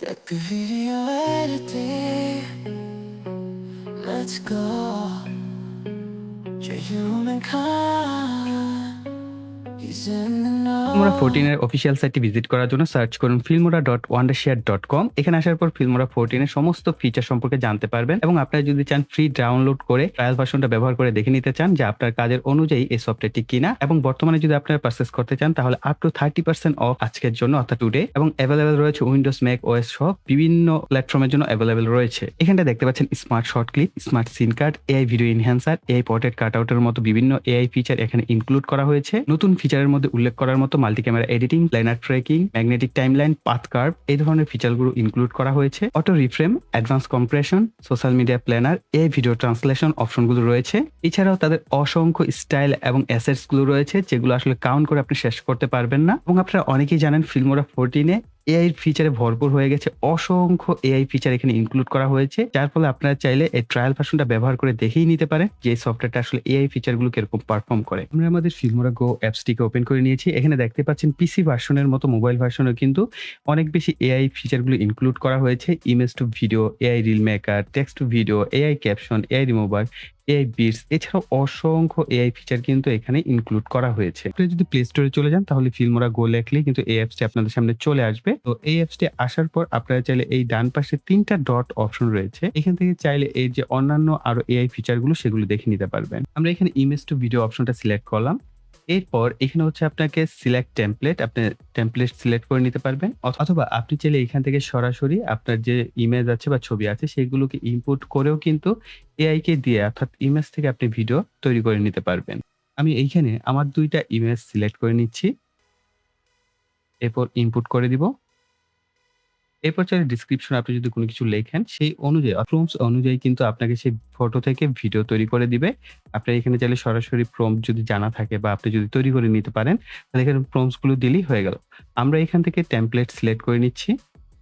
Check the video editing. Let's go. Your humankind. He's in the Filmora 14 know. এর official সাইটটি visit করার জন্য search করুন filmora.wondershare.com। এখানে আসার পর ফিল্মোরা 14 এর সমস্ত ফিচার সম্পর্কে জানতে পারবেন এবং আপনারা যদি চান ফ্রি ডাউনলোড করে ট্রায়াল ভার্সনটা ব্যবহার করে দেখে নিতে চান যে আপনার কাজের অনুযায়ী এই সফটওয়্যারটি কিনা, এবং বর্তমানে যদি আপনারা পারচেজ করতে চান তাহলে আপ টু 30% অফ আজকের জন্য অর্থাৎ টুডে, এবং অ্যাভেলেবেল রয়েছে উইন্ডোজ, ম্যাক ওএস সহ বিভিন্ন প্ল্যাটফর্মের জন্য অ্যাভেলেবেল রয়েছে। এখানটা দেখতে পাচ্ছেন smart short clip, smart scene card, AI video enhancer, AI portrait কাটআউটের মতো বিভিন্ন এআই ফিচার এখানে ইনক্লুড করা হয়েছে। নতুন ফিচারের মধ্যে উল্লেখ করার মতো multi camera editing, planar tracking, magnetic timeline, path curve এই ধরনের ফিচারগুলো ইনক্লুড করা হয়েছে। Auto reframe, advance compression, social media planner, AI video translation অপশনগুলো রয়েছে। এছাড়াও তাদের অসংখ্য স্টাইল এবং অ্যাসেটস গুলো রয়েছে যেগুলো আসলে কাউন্ট করে আপনি শেষ করতে পারবেন না। এবং আপনারা অনেকেই জানেন ফিল্মোরা 14 এ এআই ফিচারে ভরপুর হয়ে গেছে, অসংখ্য এআই ফিচার এখানে ইনক্লুড করা হয়েছে, যার ফলে আপনারা চাইলে এই ট্রায়াল ভার্সনটা ব্যবহার করে দেখেই নিতে পারেন যে এই সফটওয়্যারটা আসলে এআই ফিচারগুলো কিরকম পারফর্ম করে। আমরা আমাদের ফিল্মোরা গো অ্যাপসটিকে ওপেন করে নিয়েছি। এখানে দেখতে পাচ্ছেন পিসি ভার্সনের মতো মোবাইল ভার্সনেও কিন্তু অনেক বেশি এআই ফিচারগুলো ইনক্লুড করা হয়েছে। Image to video, AI reel maker, text to video, AI caption, AI remover, AI beats, এছাড়াও অসংখ্য এআই ফিচার কিন্তু এখানে ইনক্লুড করা হয়েছে। আপনি যদি প্লে স্টোরে চলে যান তাহলে ফিল্মোরা গো লেখলেই কিন্তু এই অ্যাপসটি আপনাদের সামনে চলে আসবে। তো এই অ্যাপসটি আসার পর আপনারা চাইলে এই ডান পাশে 3টা ডট অপশন রয়েছে, এখান থেকে চাইলে এই যে অন্যান্য আরো এআই ফিচারগুলো সেগুলো দেখে নিতে পারবেন। আমরা এখানে ইমেজ টু ভিডিও অপশনটা সিলেক্ট করলাম। এরপর এখানে হচ্ছে আপনাকে সিলেক্ট টেমপ্লেট, আপনি টেমপ্লেট সিলেক্ট করে নিতে পারবেন, অথবা আপনি চাইলে এখান থেকে সরাসরি আপনার যে ইমেজ আছে বা ছবি আছে সেগুলোকে ইনপুট করেও কিন্তু এআই কে দিয়ে অর্থাৎ ইমেজ থেকে আপনি ভিডিও তৈরি করে নিতে পারবেন। আমি এইখানে আমার 2টা ইমেজ সিলেক্ট করে নিচ্ছি, এরপর ইনপুট করে দিব। এরপর চাইলে ডেসক্রিপশন আপনি যদি কোনো কিছু লেখেন সেই অনুযায়ী প্রম্পটস অনুযায়ী কিন্তু আপনাকে সেই ফটো থেকে ভিডিও তৈরি করে দিবে। আপনার এখানে চাইলে সরাসরি প্রম্পট যদি জানা থাকে বা আপনি যদি তৈরি করে নিতে পারেন তাহলে এখানে প্রম্পটস গুলো দিলেই হয়ে গেল। আমরা এখান থেকে টেমপ্লেট সিলেক্ট করে নিচ্ছি।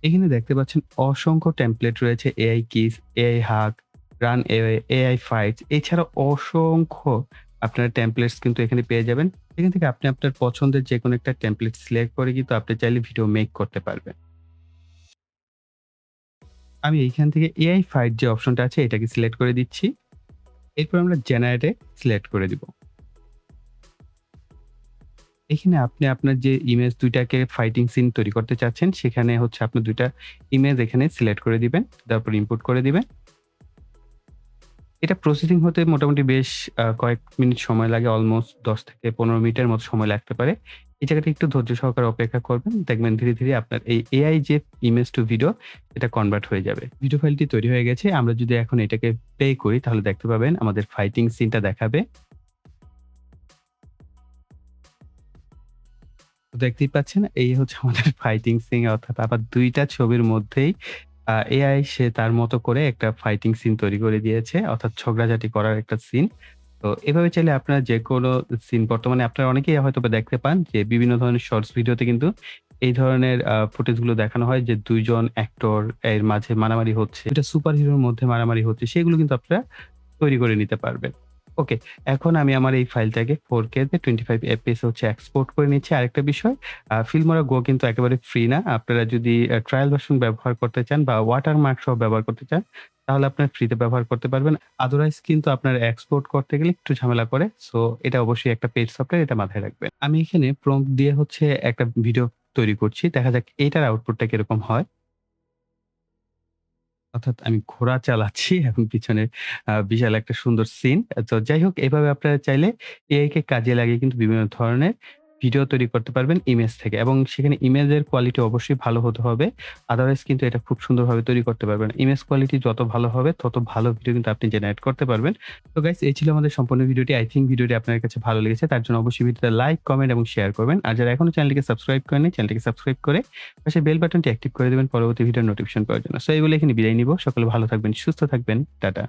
এখানে দেখতে পাচ্ছেন অসংখ্য টেমপ্লেট রয়েছে, এআই কিস, এআই হাগ, রান এআই, এআই ফাইটস, এছাড়াও অসংখ্য আপনারা টেমপ্লেটস কিন্তু এখানে পেয়ে যাবেন। এখান থেকে আপনি আপনার পছন্দের যেকোনো একটা টেমপ্লেট সিলেক্ট করে কিন্তু আপনি চাইলে ভিডিও মেক করতে পারবেন। আমি এইখান থেকে এআই ফাইট যে অপশনটা আছে এটাকে সিলেক্ট করে দিচ্ছি। এরপর আমরা জেনারেটে সিলেক্ট করে দিব। এখানে আপনি আপনার যে ইমেজ 2টাকে ফাইটিং সিন তৈরি করতে চাচ্ছেন সেখানে হচ্ছে আপনি 2টা ইমেজ এখানে সিলেক্ট করে দিবেন। তারপর ইনপুট করে দিবেন। এটা প্রসেসিং হতে মোটামুটি বেশ কয়েক মিনিট সময় লাগে। অলমোস্ট 10 থেকে 15 মিনিটের মতো সময় লাগতে পারে। এই জায়গাটা একটু ধৈর্য সহকারে অপেক্ষা করবেন। দেখবেন ধীরে, ধীরে আপনার এই এআই যে ইমেজ টু ভিডিও এটা কনভার্ট হয়ে যাবে। ভিডিও ফাইলটি তৈরি হয়ে গেছে। আমরা যদি এখন এটাকে প্লে করি তাহলে দেখতে পাবেন আমাদের ফাইটিং সিনটা দেখাবে। তো দেখতেই পাচ্ছেন এই হচ্ছে আমাদের ফাইটিং সিন, অর্থাৎ আবার 2টা ছবির মধ্যেই এআই সে তার মতো করে একটা ফাইটিং সিন তৈরি করে দিয়েছে, অর্থাৎ ঝগড়াঝাটি করার একটা সিন। তো এভাবে চাইলে আপনারা যেকোনো সিন বর্তমানে আপনারা অনেকেই হয়তোবা দেখতে পান যে বিভিন্ন ধরনের শর্টস ভিডিওতে কিন্তু এই ধরনের ফুটেজ গুলো দেখানো হয় যে 2 জন অ্যাক্টর এর মাঝে মারামারি হচ্ছে। এটা সুপার হিরোর মধ্যে মারামারি হচ্ছে। সেগুলো কিন্তু আপনারা তৈরি করে নিতে পারবেন। ওকে, এখন আমি আমার এই ফাইলটাকে 4K তে 25 FPS হচ্ছে এক্সপোর্ট করে নিচ্ছি। আরেকটা বিষয়, ফিল্মোরা গো কিন্তু একেবারে ফ্রি না। আপনারা যদি ট্রায়াল ভার্সন ব্যবহার করতে চান বা ওয়াটারমার্ক সহ ব্যবহার করতে চান তাহলে আপনারা ফ্রিতে ব্যবহার করতে পারবেন। আদারওয়াইজ কিন্তু আপনার এক্সপোর্ট করতে গেলে একটু ঝামেলা করে। সো এটা অবশ্যই একটা পেইড সফটওয়্যার, এটা মাথায় রাখবেন। আমি এখানে প্রম্পট দিয়ে হচ্ছে একটা ভিডিও তৈরি করছি। দেখা যাক এটার আউটপুটটা কিরকম হয়। অর্থাৎ আমি ঘোড়া চালাচ্ছি এবং পিছনে বিশাল একটা সুন্দর সিন। তো যাই হোক, এভাবে আপনারা চাইলে এআই কে কাজে লাগিয়ে কিন্তু বিভিন্ন ধরনের ভিডিও তৈরি করতে পারবেন ইমেজ থেকে, এবং সেখানে ইমেজের কোয়ালিটি অবশ্যই ভালো হতে হবে। আদারওয়াইজ কিন্তু এটা খুব সুন্দরভাবে তৈরি করতে পারবেন। ইমেজ কোয়ালিটি যত ভালো হবে তত ভালো ভিডিও কিন্তু আপনি জেনারেট করতে পারবেন। তো গাইস, এই ছিল আমাদের সম্পূর্ণ ভিডিওটি। আই থিংক ভিডিওটি আপনার কাছে ভালো লেগেছে। তার জন্য অবশ্যই ভিডিওতে লাইক, কমেন্ট এবং শেয়ার করবেন। আর যারা এখনো চ্যানেলটিকে সাবস্ক্রাইব করেননি চ্যানেলটিকে সাবস্ক্রাইব করে পাশে বেল বাটনটি অ্যাক্টিভ করে দিবেন পরবর্তী ভিডিওর নোটিফিকেশন পাওয়ার জন্য। সো এই বলে এখানে বিদায় নিব। সকলে ভালো থাকবেন, সুস্থ থাকবেন। টাটা।